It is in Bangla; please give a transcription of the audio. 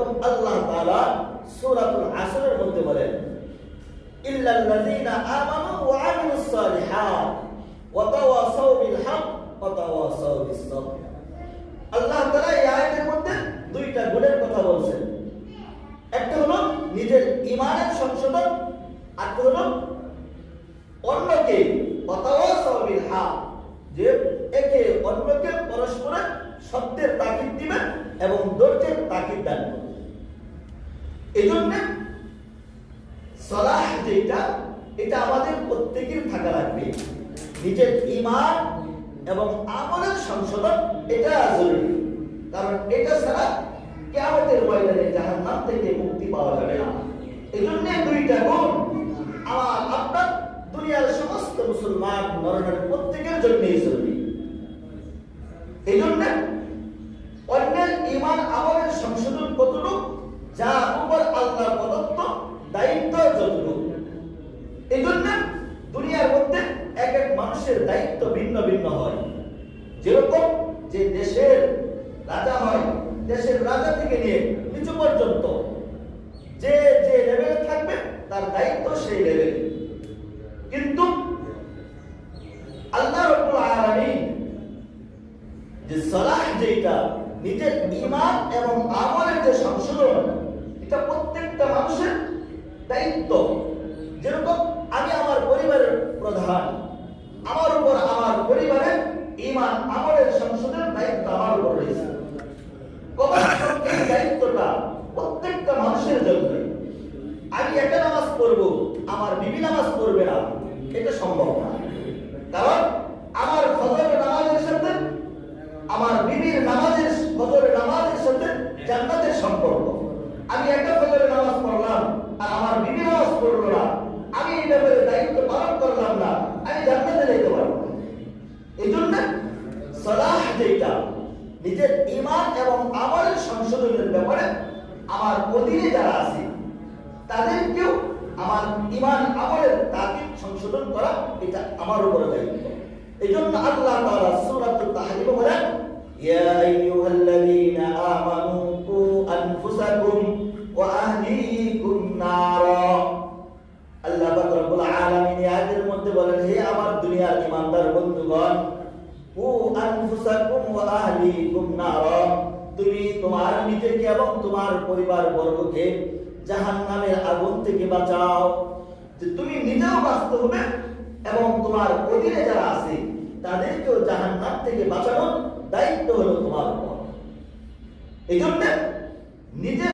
আল্লাহ তাআলা সূরাতুল আসরের মধ্যে বলেন ইল্লাল্লাযীনা আমানু ওয়া আমিলুস সালিহাত ওয়া তাওয়াসাউ বিল হক ওয়া তাওয়াসাউ বিস সাবর। আল্লাহ তাআলা এই আয়াতের মধ্যে দুইটা গুণের কথা বলছেন। একটা হলো নিজের ঈমানের সংশোধন, আর একটা হলো অন্যকে ওয়া তাওয়াসাউ বিল হক, যে একে অন্যকে পরস্পরের সত্যের তাকিদ দিবে এবং ধৈর্যের তাকিদ দান করবে। এই জন্য সালাহ যেটা, এটা আমাদের প্রত্যেকের থাকা লাগবে। নিজের ঈমান এবং আমলের সংশোধন এটা জরুরি, কারণ এটা ছাড়া কিয়ামতের ময়দানে জাহান্নাম থেকে মুক্তি পাওয়া যাবে না। এই জন্য দুইটা গুণ আমার আপনার দুনিয়ার সমস্ত মুসলমান নরনারী প্রত্যেকের জন্যই জরুরি। এই জন্য অন্যের ঈমান আমলের সংশোধন কতটুকু, যা উপর আল্লাহর প্রদত্ত দায়িত্ব যতটুকু। এই জন্য দুনিয়ার মধ্যে এক এক মানুষের দায়িত্ব ভিন্ন ভিন্ন হয়। যেরকম যে দেশের রাজা হয়, দেশের রাজা থেকে নিয়ে নিচু পর্যন্ত যে যে লেভেলে থাকবে তার দায়িত্ব সেই লেভেলে। কিন্তু আল্লাহ রাব্বুল আলামিন যে সালাহ যেটা, নিজের ঈমান এবং আমলের যে সংশোধন, এটা প্রত্যেকটা মানুষের দায়িত্ব। যেরকম আমি আমার পরিবারের প্রধান, আমার উপর আমার পরিবারের ঈমান আমলের সংশোধনের দায়িত্ব আমার উপর রয়েছে। এই দায়িত্বটা প্রত্যেকটা মানুষের জন্য। আমি একা নামাজ পড়বো, আমার বিবি নামাজ পড়বে না, এটা সম্ভব না। কারণ আমার ফজরের নামাজের সাথে আমার বিবির নামাজের ফজরের নামাজের সাথে জান্নাতের সম্পর্ক। আমি একা ফজরের নামাজ পড়লাম আর আমার বিবি নামাজ পড়লো না, আমি এই ব্যাপারে দায়িত্ব পালন করলাম না, আমি জান্নাতে যেতে পারবো না। এই জন্য সালাহ যেটা, নিজের ঈমান এবং আমলের সংশোধনের ব্যাপারে আমার অধীনে যারা আছে তাদেরকেও আমার ঈমান আমলের তাকিদ সংশোধন করা, এটা আমার উপরে দায়িত্ব। এই জন্য আল্লাহ তাআলা সূরাতুত তাহরিমে বলেন ইয়া আইয়ুহাল্লাযীনা আমানু কু আনফুসাকুম ওয়া আহলিকুম নারা। আল্লাহ পাক রব্বুল আলামিন এই আয়াতের মধ্যে বলেন, হে আমার দুনিয়ার ঈমানদার বন্ধুগণ, কু আনফুসাকুম ওয়া আহলিকুম নারা, তুমি তোমার নিজেকে এবং তোমার পরিবার বর্গকে জাহান্নামের আগুন থেকে বাঁচাও। যে তুমি নিজেও বাঁচতে হবে এবং তোমার অধীনে যারা আছে তাদেরকেও জাহান্নাম থেকে বাঁচানোর দায়িত্ব হলো তোমার উপর। এই জন্য নিজে